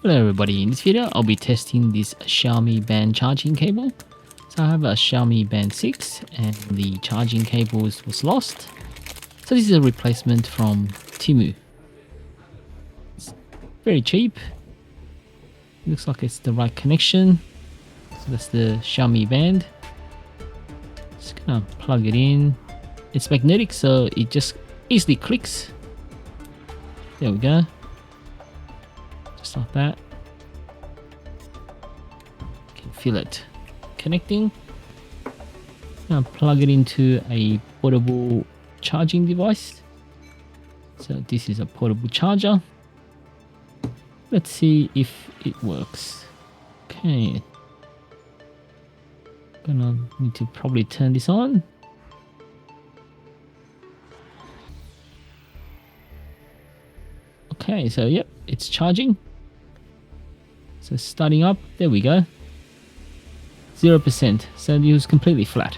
Hello everybody, in this video I'll be testing this Xiaomi band charging cable. So I have a Xiaomi band 6 and the charging cables was lost. So this is a replacement from Temu. It's very cheap. Looks like it's the right connection. So that's the Xiaomi band. Just gonna plug it in. It's magnetic, so it just easily clicks. There we go. Just like that. You can feel it connecting. Now plug it into a portable charging device. So this is a portable charger. Let's see if it works. Okay. Gonna need to probably turn this on. Okay, so yep, it's charging. So starting up, there we go. 0%, so it was completely flat.